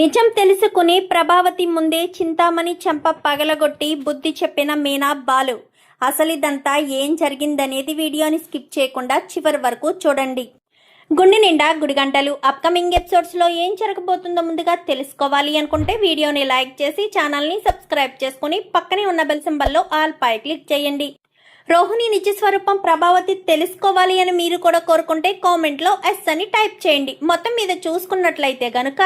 నిజం తెలుసుకుని ప్రభావతి ముందే చింతామణి చెంప పగలగొట్టి బుద్ధి చెప్పిన మీనా బాలు. అసలిదంతా ఏం జరిగిందనేది వీడియోని స్కిప్ చేయకుండా చివరి వరకు చూడండి. గుండె నిండా గుడిగంటలు అప్కమింగ్ ఎపిసోడ్స్లో ఏం జరగబోతుందో ముందుగా తెలుసుకోవాలి అనుకుంటే వీడియోని లైక్ చేసి ఛానల్ని సబ్స్క్రైబ్ చేసుకుని పక్కనే ఉన్న బెల్ సింబల్లో ఆల్ పై క్లిక్ చేయండి. రోహిణి నిజ స్వరూపం ప్రభావతి తెలుసుకోవాలి అని మీరు కూడా కోరుకుంటే కామెంట్లో ఎస్ అని టైప్ చేయండి. మొత్తం మీద చూసుకున్నట్లయితే గనుక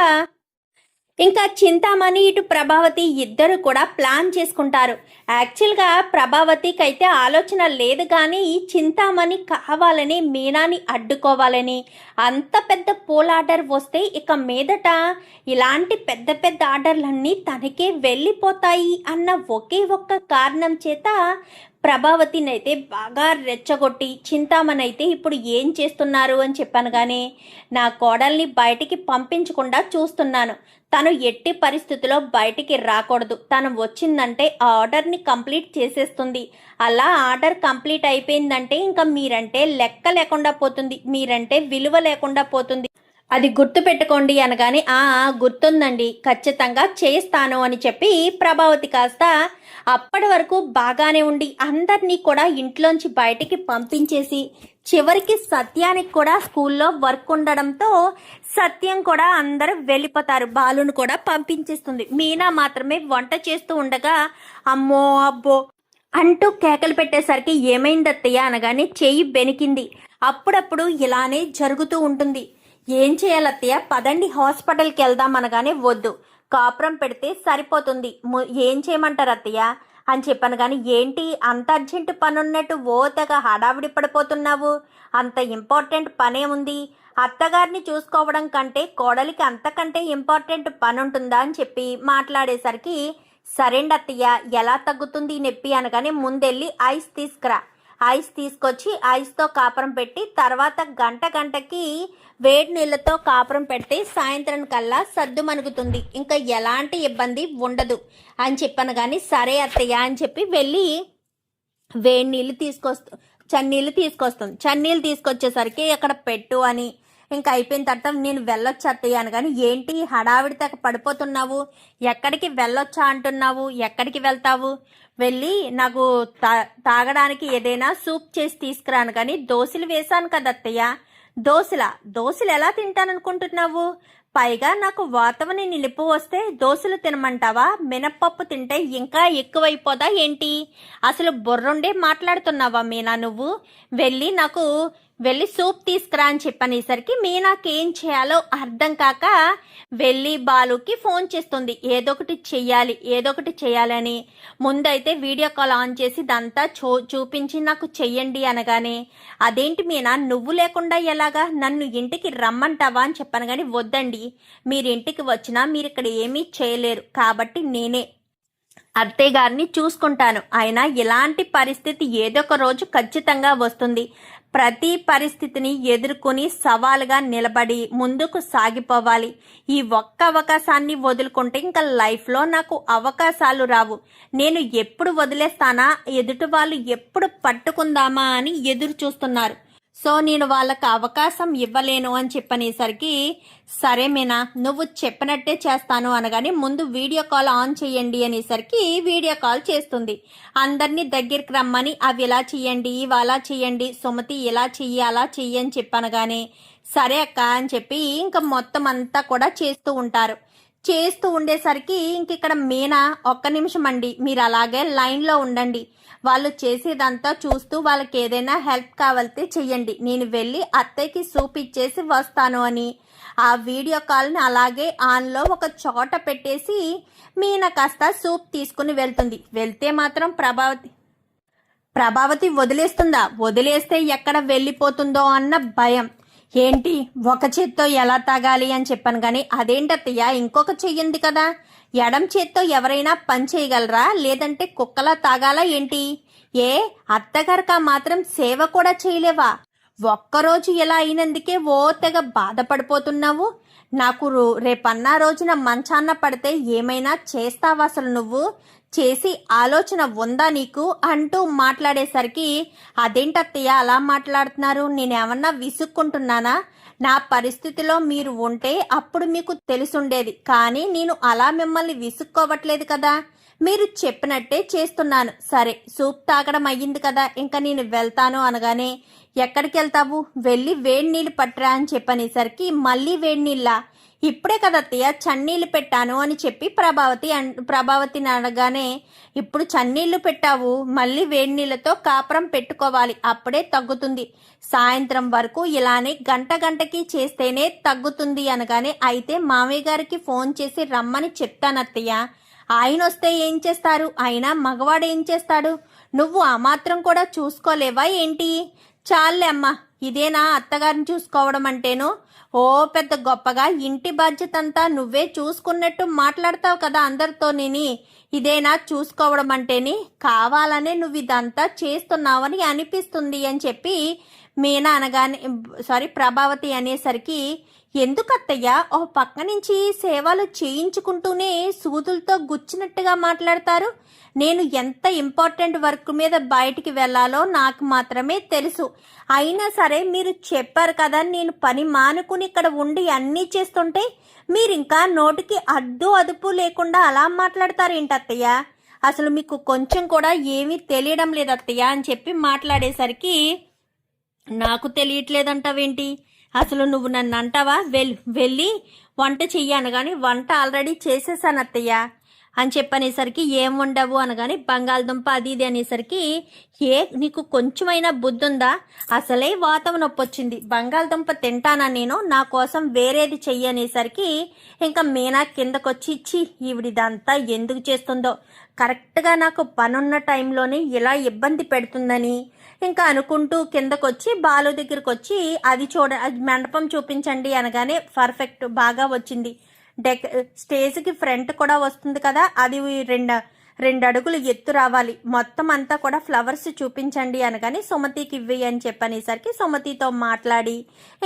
ఇంకా చింతామణి ఇటు ప్రభావతి ఇద్దరు కూడా ప్లాన్ చేసుకుంటారు. యాక్చువల్గా ప్రభావతికి అయితే ఆలోచన లేదు, కానీ చింతామణి కావాలని మీనాని అడ్డుకోవాలని. అంత పెద్ద పోల్ ఆర్డర్ వస్తే ఇక మీదట ఇలాంటి పెద్ద పెద్ద ఆర్డర్లన్నీ తనకే వెళ్ళిపోతాయి అన్న ఒకే ఒక్క కారణం చేత ప్రభావతిని అయితే బాగా రెచ్చగొట్టి చింతామణి అయితే ఇప్పుడు ఏం చేస్తున్నారు అని చెప్పాను, కానీ నా కోడల్ని బయటికి పంపించకుండా చూస్తున్నాను. తను ఎట్టి పరిస్థితిలో బయటికి రాకూడదు. తను వచ్చిందంటే ఆ ఆర్డర్ని కంప్లీట్ చేసేస్తుంది. అలా ఆర్డర్ కంప్లీట్ అయిపోయిందంటే ఇంకా మీరంటే లెక్క లేకుండా పోతుంది, మీరంటే విలువ లేకుండా పోతుంది. అది గుర్తు పెట్టుకోండి అనగానే గుర్తుందండి, ఖచ్చితంగా చేస్తాను అని చెప్పి ప్రభావతి కాస్త అప్పటి వరకు బాగానే ఉండి అందరినీ కూడా ఇంట్లోంచి బయటికి పంపించేసి చివరికి సత్యానికి కూడా స్కూల్లో వర్క్ ఉండడంతో సత్యం కూడా అందరూ వెళ్ళిపోతారు. బాలును కూడా పంపించేస్తుంది. మీనా మాత్రమే వంట చేస్తూ ఉండగా అమ్మో అబ్బో అంటూ కేకలు పెట్టేసరికి ఏమైందత్తయ్య అనగానే చెయ్యి బెనికింది. అప్పుడప్పుడు ఇలానే జరుగుతూ ఉంటుంది. ఏం చేయాలత్తయ్య, పదండి హాస్పిటల్కి వెళ్దాం అనగానే వద్దు, కాపురం పెడితే సరిపోతుంది, ఏం చేయమంటారు అత్తయ్య అని చెప్పాను. కానీ ఏంటి అంత అర్జెంటు పని ఉన్నట్టు ఓ తెగ హడావిడి పడిపోతున్నావు? అంత ఇంపార్టెంట్ పనే ఉంది. అత్తగారిని చూసుకోవడం కంటే కోడలికి అంతకంటే ఇంపార్టెంట్ పని ఉంటుందా అని చెప్పి మాట్లాడేసరికి సరేండి అత్తయ్య, ఎలా తగ్గుతుంది నొప్పి అనగానే ముందెళ్ళి ఐస్ తీసుకురా. ఐస్ తీసుకొచ్చి ఐస్తో కాపురం పెట్టి తర్వాత గంటకి వేడి నీళ్ళతో కాపురం పెడితే సాయంత్రం కల్లా సర్దు మనుగుతుంది, ఇంకా ఎలాంటి ఇబ్బంది ఉండదు అని చెప్పాను. కానీ సరే అత్తయ్య అని చెప్పి వెళ్ళి వేడి నీళ్ళు చన్నీళ్ళు తీసుకొస్తుంది. చన్నీళ్ళు తీసుకొచ్చేసరికి అక్కడ పెట్టు అని ఇంకా అయిపోయిన తర్వాత నేను వెళ్ళొచ్చా అత్తయ్య అని. కానీ ఏంటి హడావిడితో పడిపోతున్నావు, ఎక్కడికి వెళ్ళొచ్చా అంటున్నావు, ఎక్కడికి వెళ్తావు? వెళ్ళి నాకు తాగడానికి ఏదైనా సూప్ చేసి తీసుకురాను. కానీ దోశలు వేశాను కదా అత్తయ్య. దోశలు ఎలా తింటాననుకుంటున్నావు? పైగా నాకు వాతవని నిలుపు వస్తే దోశలు తినమంటావా? మినప్పప్పు తింటే ఇంకా ఎక్కువైపోదా ఏంటి? అసలు బుర్రుండే మాట్లాడుతున్నావా మీనా నువ్వు? వెళ్ళి సూప్ తీసుకురా అని చెప్పనేసరికి మీనాకేం చేయాలో అర్థం కాక వెళ్ళి బాలుకి ఫోన్ చేస్తుంది. ఏదో ఒకటి చెయ్యాలి అని. ముందైతే వీడియో కాల్ ఆన్ చేసి ఇదంతా చూపించి నాకు చెయ్యండి అనగానే అదేంటి మీనా, నువ్వు లేకుండా ఎలాగా, నన్ను ఇంటికి రమ్మంటావా అని చెప్పాను. కానీ వద్దండి, మీరు ఇంటికి వచ్చినా మీరు ఇక్కడ ఏమీ చేయలేరు, కాబట్టి నేనే అత్తయ్య గారిని చూసుకుంటాను. అయినా ఇలాంటి పరిస్థితి ఏదో ఒక రోజు ఖచ్చితంగా వస్తుంది. ప్రతి పరిస్థితిని ఎదుర్కొని సవాలుగా నిలబడి ముందుకు సాగిపోవాలి. ఈ ఒక్క అవకాశాన్ని వదులుకుంటే ఇంకా లైఫ్లో నాకు అవకాశాలు రావు. నేను ఎప్పుడు వదిలేస్తానా, ఎదుటి వాళ్ళు ఎప్పుడు పట్టుకుందామా అని ఎదురు చూస్తున్నారు. సో నేను వాళ్ళకి అవకాశం ఇవ్వలేను అని చెప్పనేసరికి సరే మీనా, నువ్వు చెప్పినట్టే చేస్తాను అనగానే ముందు వీడియో కాల్ ఆన్ చేయండి అనేసరికి వీడియో కాల్ చేస్తుంది. అందరినీ దగ్గరికి రమ్మని అవి ఇలా చెయ్యండి, ఇవి అలా చెయ్యండి, సుమతి ఇలా చెయ్యి అలా చెయ్యి అని చెప్పనగానే సరే అక్క అని చెప్పి ఇంకా మొత్తం అంతా కూడా చేస్తూ ఉంటారు. చేస్తూ ఉండేసరికి ఇంక ఇక్కడ మీనా ఒక్క నిమిషం అండి, మీరు అలాగే లైన్లో ఉండండి, వాళ్ళు చేసేదంతా చూస్తూ వాళ్ళకి ఏదైనా హెల్ప్ కావాలితే చెయ్యండి, నేను వెళ్ళి అత్తయ్యకి సూప్ ఇచ్చేసి వస్తాను అని ఆ వీడియో కాల్ని అలాగే ఆన్లో ఒక చోట పెట్టేసి మీనా కాస్త సూప్ తీసుకుని వెళ్తే మాత్రం ప్రభావతి వదిలేస్తుందా? వదిలేస్తే ఎక్కడ వెళ్ళిపోతుందో అన్న భయం. ఏంటి ఒక చేత్తో ఎలా తాగాలి అని చెప్పాను. కానీ అదేంటత్తయ్య, ఇంకొక చెయ్యింది కదా, ఎడం చేత్తో ఎవరైనా పని చేయగలరా? లేదంటే కుక్కలా తాగాలా ఏంటి? అత్తగారికా మాత్రం సేవ కూడా చేయలేవా? ఒక్కరోజు ఇలా అయినందుకే ఓ తెగ బాధపడిపోతున్నావు. నాకు రేపన్నా రోజున మంచాన్న పడితే ఏమైనా చేస్తావా అసలు నువ్వు? చేసి ఆలోచన ఉందా నీకు అంటూ మాట్లాడేసరికి అదేంటత్తయ్య అలా మాట్లాడుతున్నారు, నేనేమన్నా విసుక్కుంటున్నానా? నా పరిస్థితిలో మీరు ఉంటే అప్పుడు మీకు తెలుసుండేది. కానీ నేను అలా మిమ్మల్ని విసుక్కోవట్లేదు కదా, మీరు చెప్పినట్టే చేస్తున్నాను. సరే, సూప్ తాగడం అయ్యింది కదా, ఇంకా నేను వెళ్తాను అనగానే, ఎక్కడికి వెళ్తావు, వెళ్ళి వేడి నీళ్ళు పట్టరా అని చెప్పనేసరికి, మళ్ళీ వేడి నీళ్ళ, ఇప్పుడే కదా అత్తయ్య చన్నీళ్ళు పెట్టాను అని చెప్పి ప్రభావతిని అనగానే, ఇప్పుడు చన్నీళ్ళు పెట్టావు, మళ్ళీ వేడి నీళ్ళతో కాపురం పెట్టుకోవాలి, అప్పుడే తగ్గుతుంది. సాయంత్రం వరకు ఇలానే గంటకి చేస్తేనే తగ్గుతుంది అనగానే, అయితే మామయ్య గారికి ఫోన్ చేసి రమ్మని చెప్తాను అత్తయ్య. ఆయన వస్తే ఏం చేస్తారు, అయినా మగవాడు ఏం చేస్తాడు, నువ్వు ఆ మాత్రం కూడా చూసుకోలేవా ఏంటి? చాలే అమ్మా, ఇదేనా అత్తగారిని చూసుకోవడం అంటేను? ఓ పెద్ద గొప్పగా ఇంటి బాధ్యత అంతా నువ్వే చూసుకున్నట్టు మాట్లాడతావు కదా అందరితో. ఇదేనా చూసుకోవడం అంటేని? కావాలనే నువ్వు ఇదంతా చేస్తున్నావని అనిపిస్తుంది అని చెప్పి మీనా అనగానే, ప్రభావతి అనేసరికి, ఎందుకు అత్తయ్య ఓ పక్క నుంచి సేవలు చేయించుకుంటూనే సూదులతో గుచ్చినట్టుగా మాట్లాడతారు? నేను ఎంత ఇంపార్టెంట్ వర్క్ మీద బయటికి వెళ్ళాలో నాకు మాత్రమే తెలుసు. అయినా సరే మీరు చెప్పారు కదా, నేను పని మానుకుని ఇక్కడ ఉండి అన్నీ చేస్తుంటే మీరు ఇంకా నోటికి అడ్డు అదుపు లేకుండా అలా మాట్లాడతారేంటి అత్తయ్య? అసలు మీకు కొంచెం కూడా ఏమీ తెలియడం లేదు అత్తయ్య అని చెప్పి మాట్లాడేసరికి, నాకు తెలియట్లేదంటావేంటి, అసలు నువ్వు నన్ను అంటావా, వెళ్ళి వంట చెయ్యి అనగాని, వంట ఆల్రెడీ చేసేసాను అత్తయ్య అని చెప్పనేసరికి, ఏం వండవు అనగాని, బంగాళదుంప అది ఇది అనేసరికి, నీకు కొంచెమైనా బుద్ధి ఉందా, అసలే వాతం నొప్పి వచ్చింది, బంగాళదుంప తింటానా నేను, నా కోసం వేరేది చెయ్యి అనేసరికి, ఇంకా మీనా కిందకొచ్చి, ఇచ్చి ఈవిడిదంతా ఎందుకు చేస్తుందో, కరెక్ట్గా నాకు పనున్న టైంలోనే ఇలా ఇబ్బంది పెడుతుందని ఇంకా అనుకుంటూ కిందకొచ్చి బాలు దగ్గరికి వచ్చి, అది మండపం చూపించండి అనగానే, పర్ఫెక్ట్ బాగా వచ్చింది, స్టేజ్కి ఫ్రంట్ కూడా వస్తుంది కదా, అది రెండు అడుగులు ఎత్తు రావాలి, మొత్తం అంతా కూడా ఫ్లవర్స్ చూపించండి అనగానే, సుమతికి ఇవ్వి అని చెప్పనేసరికి సుమతితో మాట్లాడి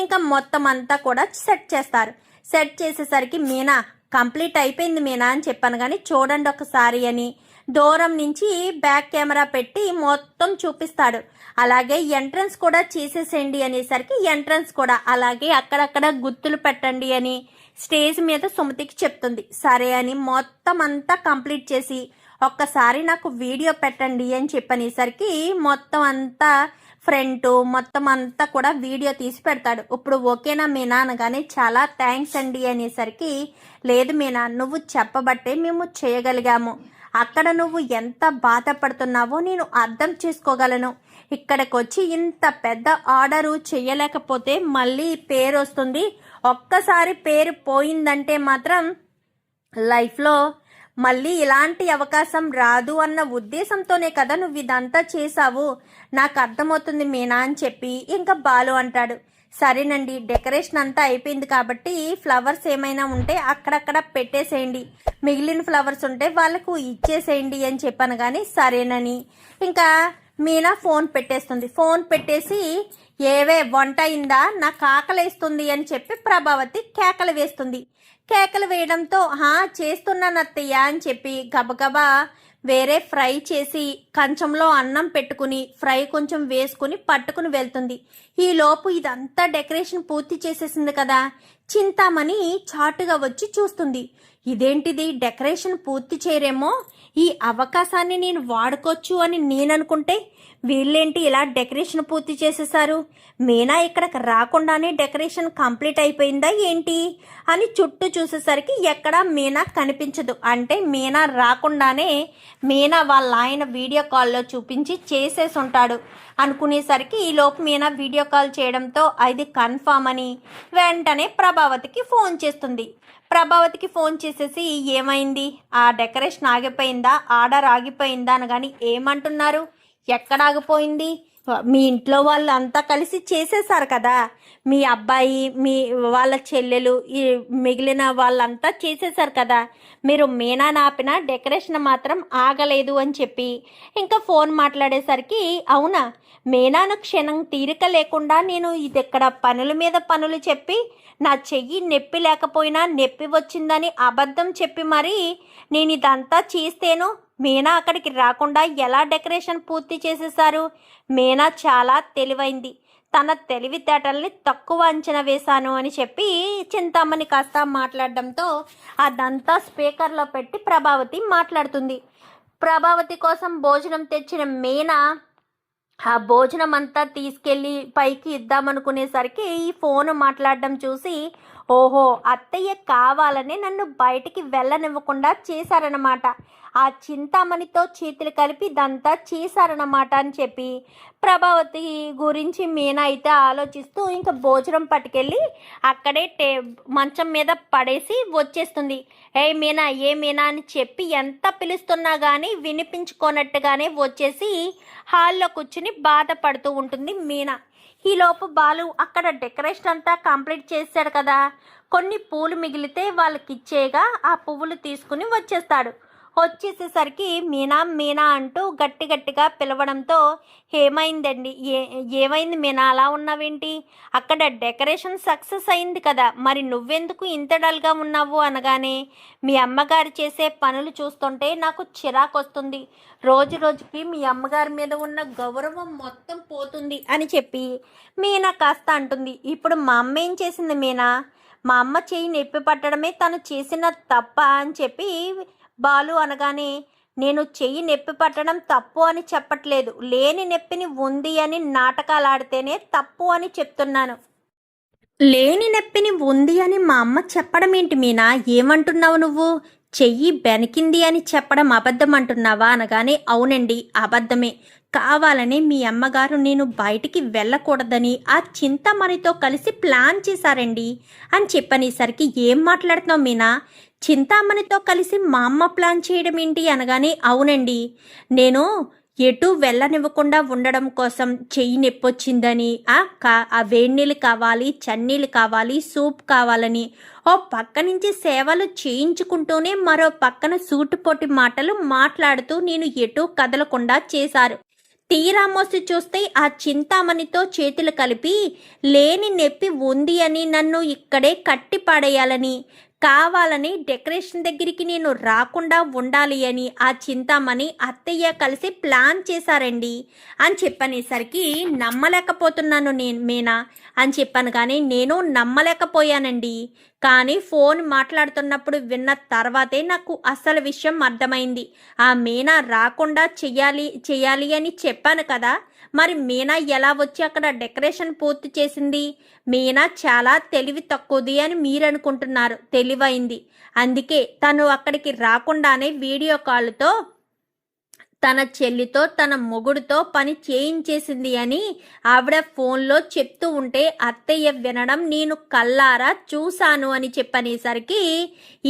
ఇంకా మొత్తం అంతా కూడా సెట్ చేస్తారు. సెట్ చేసేసరికి, మీనా కంప్లీట్ అయిపోయింది మీనా అని చెప్పాను కానీ చూడండి ఒకసారి అని దూరం నుంచి బ్యాక్ కెమెరా పెట్టి మొత్తం చూపిస్తాడు. అలాగే ఎంట్రన్స్ కూడా చేసేసేయండి అనేసరికి ఎంట్రన్స్ కూడా అలాగే అక్కడక్కడ గుర్తులు పెట్టండి అని స్టేజ్ మీద సుమతికి చెప్తుంది. సరే అని మొత్తం అంతా కంప్లీట్ చేసి ఒక్కసారి నాకు వీడియో పెట్టండి అని చెప్పనేసరికి మొత్తం అంతా ఫ్రంట్ మొత్తం అంతా కూడా వీడియో తీసి పెడతాడు. ఇప్పుడు ఓకేనా మీనా అనగానే, చాలా థ్యాంక్స్ అండి అనేసరికి, లేదు మీనా, నువ్వు చెప్పబట్టే మేము చేయగలిగాము, అక్కడ నువ్వు ఎంత బాధపడుతున్నావో నేను అర్థం చేసుకోగలను, ఇక్కడికి వచ్చి ఇంత పెద్ద ఆర్డరు చేయలేకపోతే మళ్ళీ పేరు వస్తుంది, ఒక్కసారి పేరు పోయిందంటే మాత్రం లైఫ్లో మళ్ళీ ఇలాంటి అవకాశం రాదు అన్న ఉద్దేశంతోనే కదా నువ్వు ఇదంతా చేసావు, నాకు అర్థమవుతుంది మీనా అని చెప్పి ఇంకా బాలు అంటాడు, సరేనండి డెకరేషన్ అంతా అయిపోయింది కాబట్టి ఫ్లవర్స్ ఏమైనా ఉంటే అక్కడక్కడ పెట్టేసేయండి, మిగిలిన ఫ్లవర్స్ ఉంటే వాళ్ళకు ఇచ్చేసేయండి అని చెప్పాను. కానీ సరేనని ఇంకా మీనా ఫోన్ పెట్టేస్తుంది. ఫోన్ పెట్టేసి, ఏవే వంట అయిందా, నాకు ఆకలేస్తుంది అని చెప్పి ప్రభావతి కేకలు వేస్తుంది. కేకలు వేయడంతో చేస్తున్నాను అత్తయ్య అని చెప్పి గబగబా వేరే ఫ్రై చేసి కంచంలో అన్నం పెట్టుకుని ఫ్రై కొంచెం వేసుకుని పట్టుకుని వెళ్తుంది. ఈలోపు ఇదంతా డెకరేషన్ పూర్తి చేసేసింది కదా, చింతామణి చాటుగా వచ్చి చూస్తుంది. ఇదేంటిది, డెకరేషన్ పూర్తి చేయరేమో, ఈ అవకాశాన్ని నేను వాడుకోవచ్చు అని నేననుకుంటే వీళ్ళేంటి ఇలా డెకరేషన్ పూర్తి చేసేసారు, మీనా ఇక్కడికి రాకుండానే డెకరేషన్ కంప్లీట్ అయిపోయిందా ఏంటి అని చుట్టూ చూసేసరికి ఎక్కడా మీనా కనిపించదు. అంటే మీనా రాకుండానే మీనా వాళ్ళ ఆయన వీడియో కాల్లో చూపించి చేసేసి ఉంటాడు అనుకునేసరికి ఈలోపు మీనా వీడియో కాల్ చేయడంతో అది కన్ఫామ్ అని వెంటనే ప్రభావతికి ఫోన్ చేస్తుంది. ప్రభావతికి ఫోన్ చేసేసి, ఏమైంది, ఆ డెకరేషన్ ఆగిపోయిందా, ఆర్డర్ ఆగిపోయిందా అనగాని, ఏమంటున్నారు, ఎక్కడ ఆగిపోయింది, మీ ఇంట్లో వాళ్ళు అంతా కలిసి చేసేసారు కదా, మీ అబ్బాయి మీ వాళ్ళ చెల్లెలు మిగిలిన వాళ్ళంతా చేసేసారు కదా, మీరు మీనా నాపిన డెకరేషన్ మాత్రం ఆగలేదు అని చెప్పి ఇంకా ఫోన్ మాట్లాడేసరికి, అవునా, మీనాను క్షణం తీరిక లేకుండా నేను ఇది ఇక్కడ పనుల మీద పనులు చెప్పి నా చెయ్యి నొప్పి లేకపోయినా నొప్పి వచ్చిందని అబద్ధం చెప్పి మరి నేను ఇదంతా చేస్తేను మీనా అక్కడికి రాకుండా ఎలా డెకరేషన్ పూర్తి చేసేసారు. మీనా చాలా తెలివైంది, తన తెలివితేటల్ని తక్కువ అంచనా వేశాను అని చెప్పి చింతామణి కాస్త మాట్లాడడంతో అదంతా స్పీకర్లో పెట్టి ప్రభావతి మాట్లాడుతుంది. ప్రభావతి కోసం భోజనం తెచ్చిన మీనా ఆ భోజనం అంతా తీసుకెళ్ళి పైకి ఇద్దామనుకునేసరికి ఈ ఫోన్ మాట్లాడడం చూసి, ఓహో అత్తయ్య కావాలని నన్ను బయటికి వెళ్ళనివ్వకుండా చేశారన్నమాట, ఆ చింతామణితో చేతులు కలిపి ఇదంతా చేశారన్నమాట అని చెప్పి ప్రభావతి గురించి మీనా అయితే ఆలోచిస్తూ ఇంకా భోజనం పట్టుకెళ్ళి అక్కడే మంచం మీద పడేసి వచ్చేస్తుంది. ఏ మీనా అని చెప్పి ఎంత పిలుస్తున్నా కానీ వినిపించుకోనట్టుగానే వచ్చేసి హాల్లో కూర్చుని బాధపడుతూ ఉంటుంది మీనా. ఈలోపు బాలు అక్కడ డెకరేషన్ అంతా కంప్లీట్ చేశాడు కదా, కొన్ని పూలు మిగిలితే వాళ్ళకి ఇచ్చేగా ఆ పువ్వులు తీసుకుని వచ్చేస్తాడు. వచ్చేసేసరికి మీనా మీనా అంటూ గట్టిగా పిలవడంతో ఏమైందండి, ఏమైంది మీనా అలా ఉన్నావేంటి, అక్కడ డెకరేషన్ సక్సెస్ అయింది కదా, మరి నువ్వెందుకు ఇంత డల్గా ఉన్నావు అనగానే, మీ అమ్మగారు చేసే పనులు చూస్తుంటే నాకు చిరాకు వస్తుంది, రోజుకి మీ అమ్మగారి మీద ఉన్న గౌరవం మొత్తం పోతుంది అని చెప్పి మీనా కాస్త అంటుంది. ఇప్పుడు మా అమ్మ ఏం చేసింది మీనా, మా అమ్మ చేయి నొప్పి పట్టడమే తను చేసిన తప్ప అని చెప్పి బాలు అనగానే, నేను చెయ్యి నొప్పి పట్టడం తప్పు అని చెప్పట్లేదు, లేని నొప్పిని ఉంది అని నాటకాలు ఆడితేనే తప్పు అని చెప్తున్నాను. లేని నొప్పిని ఉంది అని మా అమ్మ చెప్పడం ఏంటి మీనా, ఏమంటున్నావు నువ్వు, చెయ్యి బెనికింది అని చెప్పడం అబద్ధం అంటున్నావా అనగానే, అవునండి అబద్ధమే, కావాలని మీ అమ్మగారు నేను బయటికి వెళ్ళకూడదని ఆ చింతామణితో కలిసి ప్లాన్ చేశారండి అని చెప్పనేసరికి, ఏం మాట్లాడుతున్నావు మీనా, చింతామణితో కలిసి మా అమ్మ ప్లాన్ చేయడం ఏంటి అనగానే, అవునండి నేను ఎటు వెళ్ళనివ్వకుండా ఉండడం కోసం చెయ్యి నొప్పొచ్చిందని, ఆ వేడినీళ్ళు కావాలి, చన్నీళ్ళు కావాలి, సూప్ కావాలని ఓ పక్క నుంచి సేవలు చేయించుకుంటూనే మరో పక్కన సూటుపోటి మాటలు మాట్లాడుతూ నేను ఎటు కదలకుండా చేశారు. తీరామోసి చూస్తే ఆ చింతామణితో చేతులు కలిపి లేని నొప్పి ఉంది అని నన్ను ఇక్కడే కట్టి పాడేయాలని, కావాలని డెకరేషన్ దగ్గరికి నేను రాకుండా ఉండాలి అని ఆ చింతామణి అత్తయ్య కలిసి ప్లాన్ చేశారండి అని చెప్పనేసరికి, నమ్మలేకపోతున్నాను నేను మీనా అని చెప్పాను కానీ నేను నమ్మలేకపోయానండి, కానీ ఫోన్ మాట్లాడుతున్నప్పుడు విన్న తర్వాతే నాకు అసలు విషయం అర్థమైంది. ఆ మీనా రాకుండా చెయ్యాలి అని చెప్పాను కదా, మరి మీనా ఎలా వచ్చి అక్కడ డెకరేషన్ పూర్తి చేసింది, మీనా చాలా తెలివి తక్కువది అని మీరు అనుకుంటున్నారు, తెలివైంది, అందుకే తను అక్కడికి రాకుండానే వీడియో కాల్తో తన చెల్లితో తన మొగుడుతో పని చేయించేసింది అని ఆవిడ ఫోన్లో చెప్తూ ఉంటే అత్తయ్య వినడం నేను కల్లారా చూశాను అని చెప్పనేసరికి,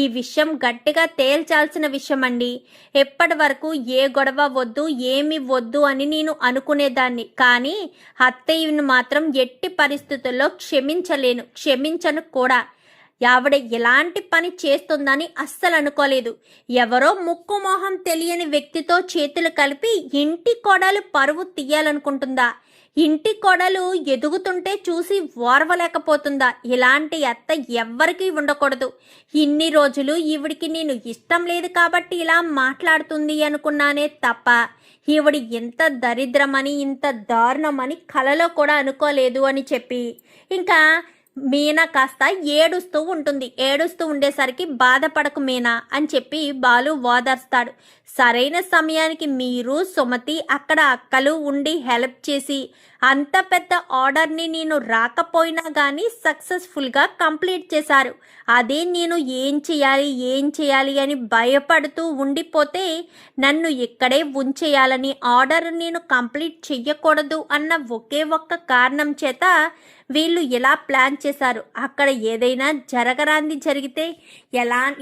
ఈ విషయం గట్టిగా తేల్చాల్సిన విషయం అండి, ఎప్పటి వరకు ఏ గొడవ వద్దు ఏమి వద్దు అని నేను అనుకునేదాన్ని, కానీ అత్తయ్యను మాత్రం ఎట్టి పరిస్థితుల్లో క్షమించను కూడా, ఆవిడ ఎలాంటి పని చేస్తుందని అస్సలు అనుకోలేదు, ఎవరో ముక్కు మొహం తెలియని వ్యక్తితో చేతులు కలిపి ఇంటి కోడలు పరువు తీయాలనుకుంటుందా, ఇంటి కోడలు ఎదుగుతుంటే చూసి ఓర్వలేకపోతుందా, ఇలాంటి అత్త ఎవ్వరికీ ఉండకూడదు, ఇన్ని రోజులు ఈవిడికి నేను ఇష్టం లేదు కాబట్టి ఇలా మాట్లాడుతుంది అనుకున్నానే తప్ప ఈవిడి ఇంత దరిద్రమని ఇంత దారుణమని కలలో కూడా అనుకోలేదు అని చెప్పి ఇంకా మీనా కాస్త ఏడుస్తూ ఉంటుంది. ఏడుస్తూ ఉండేసరికి బాధపడకు మీనా అని చెప్పి బాలు ఓదార్స్తాడు. సరైన సమయానికి మీరు సుమతి అక్కడ అక్కలు ఉండి హెల్ప్ చేసి అంత పెద్ద ఆర్డర్ని నేను రాకపోయినా కానీ సక్సెస్ఫుల్గా కంప్లీట్ చేశారు. అదే నేను ఏం చేయాలి అని భయపడుతూ ఉండిపోతే నన్ను ఇక్కడే ఉంచేయాలని, ఆర్డర్ నేను కంప్లీట్ చెయ్యకూడదు అన్న ఒకే ఒక్క కారణం చేత వీళ్ళు ఎలా ప్లాన్ చేశారు. అక్కడ ఏదైనా జరగరాంది జరిగితే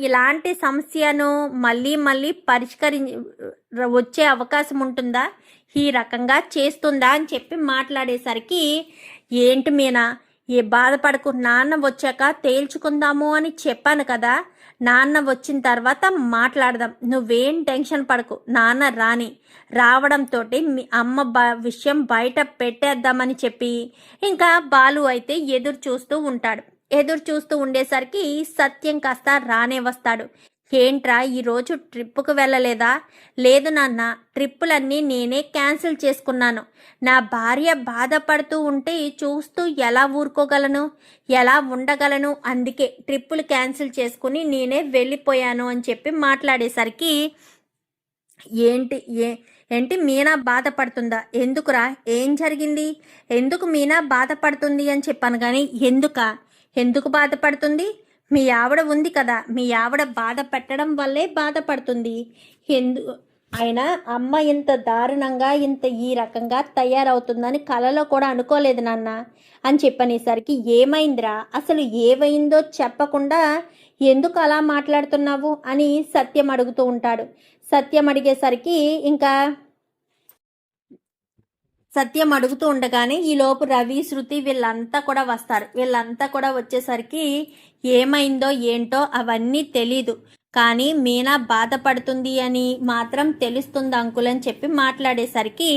ఇలాంటి సమస్యను మళ్ళీ వచ్చే అవకాశం ఉంటుందా, ఈ రకంగా చేస్తుందా అని చెప్పి మాట్లాడేసరికి, ఏంటి మీనా బాధపడకు, నాన్న వచ్చాక తేల్చుకుందాము అని చెప్పాను కదా, నాన్న వచ్చిన తర్వాత మాట్లాడదాం, నువ్వేం టెన్షన్ పడకు, నాన్న రావడంతో మీ అమ్మ విషయం బయట పెట్టేద్దామని చెప్పి ఇంకా బాలు అయితే ఎదురు చూస్తూ ఉండేసరికి సత్యం కాస్త రానే వస్తాడు. ఏంట్రా ఈరోజు ట్రిప్పుకు వెళ్ళలేదా? లేదు నాన్న, ట్రిప్పులన్నీ నేనే క్యాన్సిల్ చేసుకున్నాను. నా భార్య బాధపడుతూ ఉంటే చూస్తూ ఎలా ఊరుకోగలను, ఎలా ఉండగలను? అందుకే ట్రిప్పులు క్యాన్సిల్ చేసుకుని నేనే వెళ్ళిపోయాను అని చెప్పి మాట్లాడేసరికి, ఏంటి ఏంటి మీనా బాధపడుతుందా? ఎందుకురా, ఏం జరిగింది? ఎందుకు మీనా బాధపడుతుంది అని చెప్పాను కానీ ఎందుకు బాధపడుతుంది? మీ ఆవిడ ఉంది కదా, మీ ఆవిడ బాధ పెట్టడం వల్లే బాధపడుతుంది. అయినా అమ్మ ఇంత దారుణంగా ఇంత ఈ రకంగా తయారవుతుందని కలలో కూడా అనుకోలేదు నాన్న అని చెప్పనేసరికి, ఏమైందిరా, అసలు ఏమైందో చెప్పకుండా ఎందుకు అలా మాట్లాడుతున్నావు అని సత్యం అడుగుతూ ఉంటాడు. సత్యం అడిగేసరికి ఇంకా సత్యం అడుగుతూ ఉండగానే ఈలోపు రవి, శృతి వీళ్ళంతా కూడా వస్తారు. వీళ్ళంతా కూడా వచ్చేసరికి ఏమైందో ఏంటో అవన్నీ తెలీదు, కానీ మీనా బాధపడుతుంది అని మాత్రం తెలుస్తుంది అంకుల్ అని చెప్పి మాట్లాడేసరికి,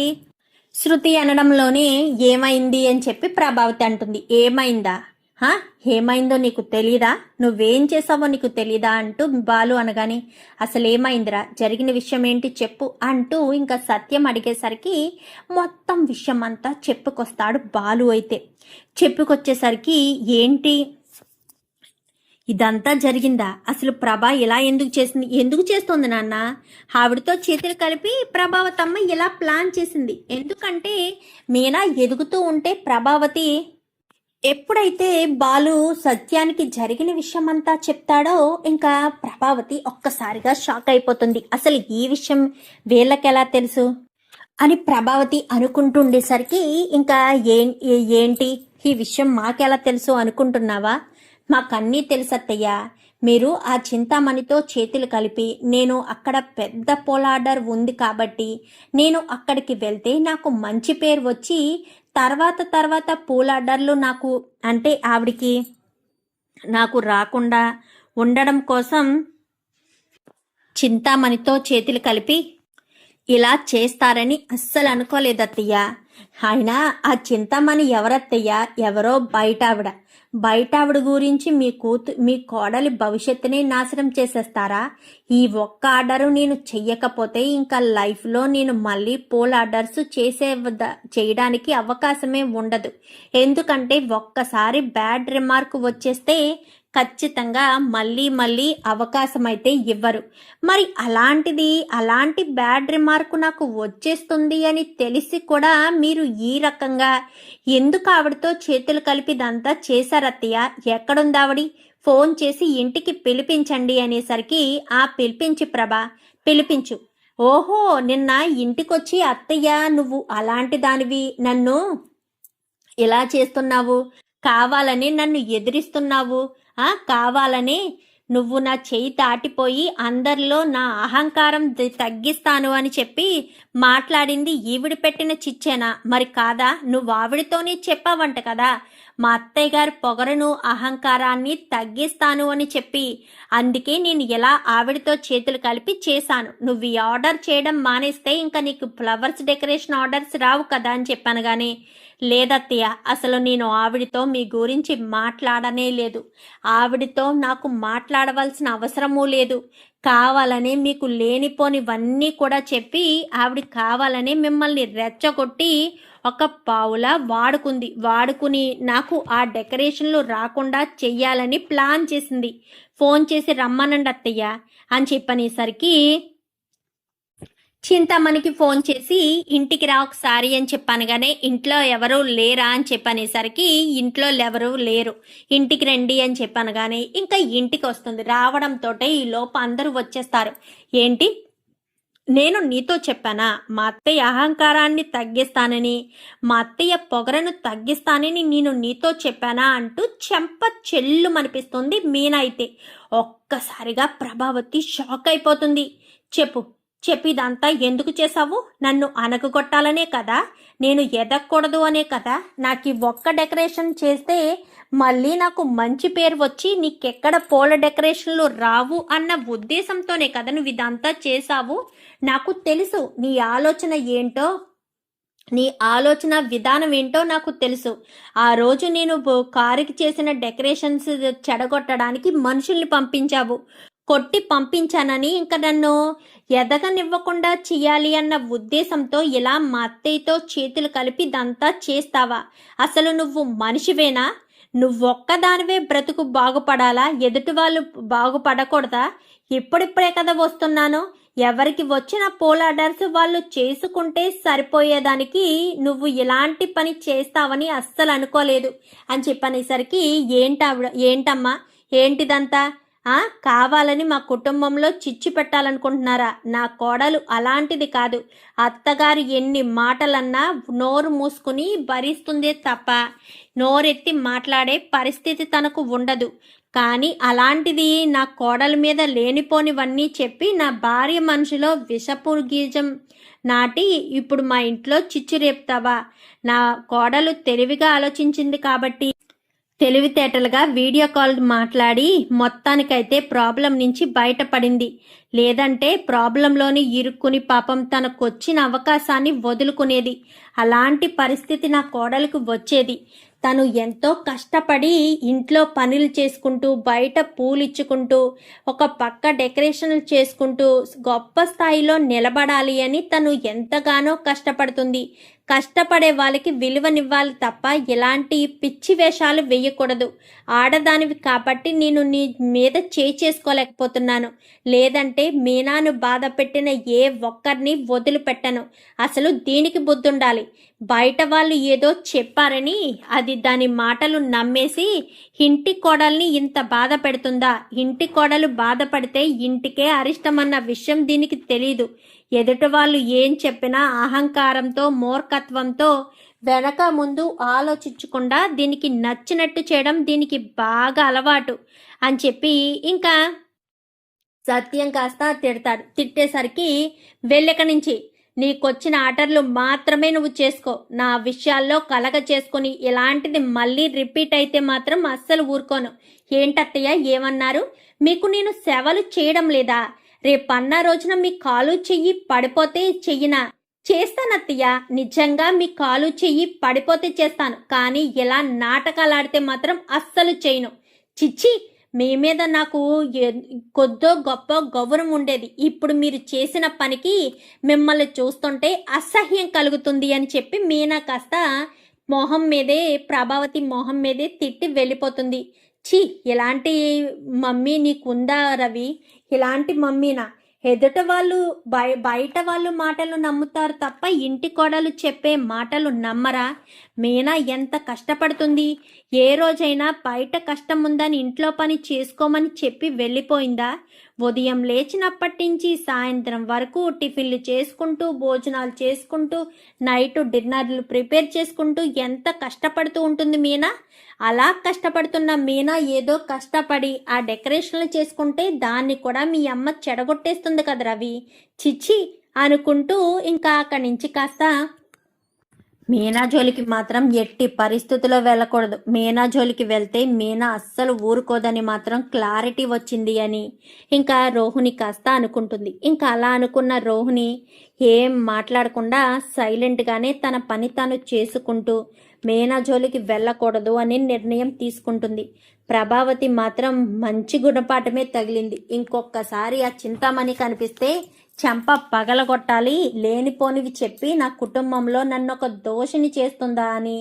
శృతి అనడంలోనే ఏమైంది అని చెప్పి ప్రభావతి అంటుంది. ఏమైందా? ఏమైందో నీకు తెలీదా? నువ్వేం చేసావో నీకు తెలీదా అంటూ బాలు అనగానే, అసలు ఏమైందిరా, జరిగిన విషయం ఏంటి చెప్పు అంటూ ఇంకా సత్యం అడిగేసరికి మొత్తం విషయం అంతా చెప్పుకొస్తాడు బాలు. అయితే చెప్పుకొచ్చేసరికి, ఏంటి ఇదంతా జరిగిందా? అసలు ప్రభా ఇలా ఎందుకు చేస్తుంది నాన్న? ఆవిడతో చేతులు కలిపి ప్రభావతమ్మ ఇలా ప్లాన్ చేసింది. ఎందుకంటే మీనా ఎదుగుతూ ఉంటే ప్రభావతి ఎప్పుడైతే బాలు సత్యానికి జరిగిన విషయం అంతా చెప్తాడో ఇంకా ప్రభావతి ఒక్కసారిగా షాక్ అయిపోతుంది. అసలు ఈ విషయం వీళ్ళకెలా తెలుసు అని ప్రభావతి అనుకుంటుండేసరికి, ఇంకా ఏంటి ఈ విషయం మాకెలా తెలుసు అనుకుంటున్నావా? మాకన్నీ తెలుసత్తయ్యా. మీరు ఆ చింతామణితో చేతులు కలిపి, నేను అక్కడ పెద్ద పోలార్డర్ ఉంది కాబట్టి నేను అక్కడికి వెళ్తే నాకు మంచి పేరు వచ్చి తర్వాత పోలార్డర్లు నాకు అంటే ఆవిడికి నాకు రాకుండా ఉండడం కోసం చింతామణితో చేతులు కలిపి ఇలా చేస్తారని అస్సలు అనుకోలేదు అత్తయ్య. ఆయన ఆ చింతామణి ఎవరత్తయ్య? ఎవరో బయట ఆవిడ గురించి మీ కోడలి భవిష్యత్తునే నాశనం చేసేస్తారా? ఈ ఒక్క ఆర్డరు నేను చెయ్యకపోతే ఇంకా లైఫ్లో నేను మళ్ళీ పోల్ ఆర్డర్స్ చేయడానికి అవకాశమే ఉండదు. ఎందుకంటే ఒక్కసారి బ్యాడ్ రిమార్క్ వచ్చేస్తే ఖచ్చితంగా మళ్ళీ అవకాశం అయితే ఇవ్వరు. మరి అలాంటి బ్యాడ్ రిమార్క్ నాకు వచ్చేస్తుంది అని తెలిసి కూడా మీరు ఈ రకంగా ఎందుకు ఆవిడతో చేతులు కలిపిదంతా చేశారత్తయ్య? ఎక్కడుంది ఆవిడి? ఫోన్ చేసి ఇంటికి పిలిపించండి అనేసరికి, పిలిపించు. ఓహో, నిన్న ఇంటికొచ్చి అత్తయ్య నువ్వు అలాంటి దానివి, నన్ను ఇలా చేస్తున్నావు, కావాలని నన్ను ఎదిరిస్తున్నావు, కావాలని నువ్వు నా చెయ్యి దాటిపోయి అందరిలో నా అహంకారం తగ్గిస్తాను అని చెప్పి మాట్లాడింది ఈవిడ పెట్టిన చిచ్చేనా? మరి కాదా? నువ్వు ఆవిడతోనే చెప్పావంట కదా, మా అత్తయ్య గారి పొగరును అహంకారాన్ని తగ్గిస్తాను అని చెప్పి. అందుకే నేను ఎలా ఆవిడతో చేతులు కలిపి చేశాను. నువ్వు ఈ ఆర్డర్ చేయడం మానేస్తే ఇంకా నీకు ఫ్లవర్స్ డెకరేషన్ ఆర్డర్స్ రావు కదా అని చెప్పాను. కానీ లేదత్తయ్య, అసలు నేను ఆవిడతో మీ గురించి మాట్లాడనే లేదు. ఆవిడతో నాకు మాట్లాడవలసిన అవసరమూ లేదు. కావాలనే మీకు లేనిపోనివన్నీ కూడా చెప్పి ఆవిడ కావాలనే మిమ్మల్ని రెచ్చగొట్టి ఒక పావులా వాడుకుని నాకు ఆ డెకరేషన్లు రాకుండా చెయ్యాలని ప్లాన్ చేసింది. ఫోన్ చేసి రమ్మనండి అత్తయ్య అని చెప్పనేసరికి, చింతామణికి ఫోన్ చేసి ఇంటికి రా ఒకసారి అని చెప్పనగానే, ఇంట్లో ఎవరు లేరా అని చెప్పనేసరికి, ఇంట్లో ఎవరు లేరు, ఇంటికి రండి అని చెప్పనగానే ఇంకా ఇంటికి వస్తుంది. రావడంతో ఈ లోపు అందరూ వచ్చేస్తారు. ఏంటి, నేను నీతో చెప్పానా మా అత్తయ్య అహంకారాన్ని తగ్గిస్తానని, మా అత్తయ్య పొగరను తగ్గిస్తానని నేను నీతో చెప్పానా అంటూ చెంప చెల్లు మనిపిస్తుంది మీనా. అయితే ఒక్కసారిగా ప్రభావతి షాక్ అయిపోతుంది. చెప్పిదంతా ఎందుకు చేశావు? నన్ను అనగగొట్టాలనే కదా, నేను ఎదగకూడదు అనే కదా. నాకు ఒక్క డెకరేషన్ చేస్తే మళ్ళీ నాకు మంచి పేరు వచ్చి నీకెక్కడ పూల డెకరేషన్లు రావు అన్న ఉద్దేశంతోనే కదా నువ్వు ఇదంతా చేశావు. నాకు తెలుసు నీ ఆలోచన ఏంటో, నీ ఆలోచన విధానం ఏంటో నాకు తెలుసు. ఆ రోజు నేను కారుకి చేసిన డెకరేషన్స్ చెడగొట్టడానికి మనుషుల్ని పంపించావు. కొట్టి పంపించానని ఇంకా నన్ను ఎదగనివ్వకుండా చెయ్యాలి అన్న ఉద్దేశంతో ఇలా మా అత్తయ్యతో చేతులు కలిపి ఇదంతా చేస్తావా? అసలు నువ్వు మనిషివేనా? నువ్వొక్కదానివే బ్రతుకు బాగుపడాలా? ఎదుటి వాళ్ళు బాగుపడకూడదా? ఇప్పుడిప్పుడే కదా వస్తున్నాను. ఎవరికి వచ్చిన పోల్ ఆర్డర్స్ వాళ్ళు చేసుకుంటే సరిపోయేదానికి నువ్వు ఇలాంటి పని చేస్తావని అస్సలు అనుకోలేదు అని చెప్పనేసరికి ఏంటమ్మా ఏంటిదంతా? కావాలని మా కుటుంబంలో చిచ్చు పెట్టాలనుకుంటున్నారా? నా కోడలు అలాంటిది కాదు. అత్తగారు ఎన్ని మాటలన్నా నోరు మూసుకుని భరిస్తుందే తప్ప నోరెత్తి మాట్లాడే పరిస్థితి తనకు ఉండదు. కానీ అలాంటిది నా కోడల మీద లేనిపోనివన్నీ చెప్పి నా భార్య మనసులో విషపు గీజం నాటి ఇప్పుడు మా ఇంట్లో చిచ్చు రేపుతావా? నా కోడలు తెలివిగా ఆలోచించింది కాబట్టి తెలివితేటలుగా వీడియో కాల్ మాట్లాడి మొత్తానికైతే ప్రాబ్లం నుంచి బయటపడింది. లేదంటే ప్రాబ్లంలోని ఇరుక్కుని పాపం తనకొచ్చిన అవకాశాన్ని వదులుకునేది. అలాంటి పరిస్థితి నా కోడలకు వచ్చేది. తను ఎంతో కష్టపడి ఇంట్లో పనులు చేసుకుంటూ బయట పూలు ఇచ్చుకుంటూ ఒక పక్క డెకరేషన్లు చేసుకుంటూ గొప్ప స్థాయిలో నిలబడాలి అని తను ఎంతగానో కష్టపడుతుంది. కష్టపడే వాళ్ళకి విలువనివ్వాలి తప్ప ఇలాంటి పిచ్చి వేషాలు వేయకూడదు. ఆడదానివి కాబట్టి నేను నీ మీద చేసుకోలేకపోతున్నాను. లేదంటే మీనాను బాధ పెట్టిన ఏ ఒక్కరిని వదిలిపెట్టను. అసలు దీనికి బుద్ధుండాలి. బయట వాళ్ళు ఏదో చెప్పారని అది దాని మాటలు నమ్మేసి ఇంటి కోడల్ని ఇంత బాధ పెడుతుందా? ఇంటి కోడలు బాధపడితే ఇంటికే అరిష్టమన్న విషయం దీనికి తెలీదు. ఎదుటి వాళ్ళు ఏం చెప్పినా అహంకారంతో మూర్ఖత్వంతో వెనక ముందు ఆలోచించకుండా దీనికి నచ్చినట్టు చేయడం దీనికి బాగా అలవాటు అని చెప్పి ఇంకా సత్యం కాస్త తిడతాడు. తిట్టేసరికి వెళ్ళక నుంచి నీకొచ్చిన ఆర్డర్లు మాత్రమే నువ్వు చేసుకో. నా విషయాల్లో కలగ చేసుకుని ఇలాంటిది మళ్ళీ రిపీట్ అయితే మాత్రం అస్సలు ఊరుకోను. ఏంటత్తయ్య ఏమన్నారు? మీకు నేను సేవలు చేయడం లేదా? రేపన్న రోజున మీ కాలు చెయ్యి పడిపోతే చెయ్యినా? చేస్తానత్తయ్య, నిజంగా మీ కాలు చెయ్యి పడిపోతే చేస్తాను. కానీ ఇలా నాటకాలాడితే మాత్రం అస్సలు చేయను. చిచ్చి, మీ మీద నాకు కొద్దో గొప్ప గౌరవం ఉండేది. ఇప్పుడు మీరు చేసిన పనికి మిమ్మల్ని చూస్తుంటే అసహ్యం కలుగుతుంది అని చెప్పి మీనా కాస్త మొహం మీదే ప్రభావతి మొహం మీదే తిట్టి వెళ్ళిపోతుంది. ఛీ, ఇలాంటి మమ్మీ నీకుందా రవి? ఇలాంటి మమ్మీనా? ఎదుట వాళ్ళు బయట వాళ్ళు మాటలు నమ్ముతారు తప్ప ఇంటి కోడలు చెప్పే మాటలు నమ్మరా? మీనా ఎంత కష్టపడుతుంది. ఏ రోజైనా బయట కష్టం ఉందని ఇంట్లో పని చేసుకోమని చెప్పి వెళ్ళిపోయిందా? ఉదయం లేచినప్పటి నుంచి సాయంత్రం వరకు టిఫిన్లు చేసుకుంటూ భోజనాలు చేసుకుంటూ నైట్ డిన్నర్లు ప్రిపేర్ చేసుకుంటూ ఎంత కష్టపడుతూ ఉంటుంది మీనా. అలా కష్టపడుతున్న మీనా ఏదో కష్టపడి ఆ డెకరేషన్లు చేసుకుంటే దాన్ని కూడా మీ అమ్మ చెడగొట్టేస్తుంది కదా రవి. చిచ్చి అనుకుంటూ ఇంకా అక్కడి నుంచి కాస్త మీనా జోలికి మాత్రం ఎట్టి పరిస్థితుల్లో వెళ్ళకూడదు. మీనా జోలికి వెళ్తే మీనా అస్సలు ఊరుకోదని మాత్రం క్లారిటీ వచ్చింది అని ఇంకా రోహిణి కాస్త అనుకుంటుంది. ఇంకా అలా అనుకున్న రోహిణి ఏం మాట్లాడకుండా సైలెంట్గానే తన పని తాను చేసుకుంటూ మీనా జోలికి వెళ్ళకూడదు అని నిర్ణయం తీసుకుంటుంది. ప్రభావతి మాత్రం మంచి గుణపాఠమే తగిలింది. ఇంకొకసారి ఆ చింతామణి కనిపిస్తే చెంప పగలగొట్టాలి, లేనిపోనివి చెప్పి నా కుటుంబంలో నన్ను ఒక దోషిని చేస్తుందా అని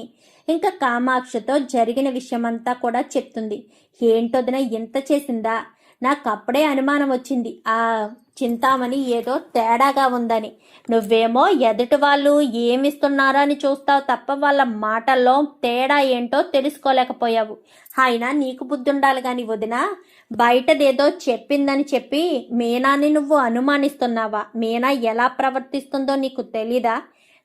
ఇంకా కామాక్షితో జరిగిన విషయమంతా కూడా చెప్తుంది. ఏంటొదిన ఇంత చేసిందా? నాకు అప్పుడే అనుమానం వచ్చింది ఆ చింతామణి ఏదో తేడాగా ఉందని. నువ్వేమో ఎదుటి వాళ్ళు ఏమిస్తున్నారో అని చూస్తావు తప్ప వాళ్ళ మాటల్లో తేడా ఏంటో తెలుసుకోలేకపోయావు. అయినా నీకు బుద్ధి ఉండాలి కానీ వదినా, బయటదేదో చెప్పిందని చెప్పి మీనాని నువ్వు అనుమానిస్తున్నావా? మీనా ఎలా ప్రవర్తిస్తుందో నీకు తెలీదా?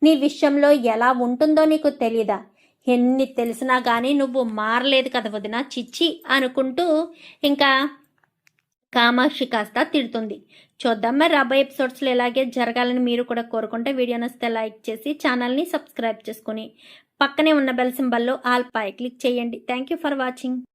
నీ విషయంలో ఎలా ఉంటుందో నీకు తెలీదా? ఎన్ని తెలిసినా కానీ నువ్వు మారలేదు కదా వదినా, చిచ్చి అనుకుంటూ ఇంకా కామాక్షి కాస్త తిడుతుంది. చూద్దాం మరి రాబోయే ఎపిసోడ్స్లో ఇలాగే జరగాలని మీరు కూడా కోరుకుంటే వీడియో నచ్చితే లైక్ చేసి ఛానల్ని సబ్స్క్రైబ్ చేసుకుని పక్కనే ఉన్న బెల్ సింబల్లో ఆల్ పై క్లిక్ చేయండి. Thank you for watching.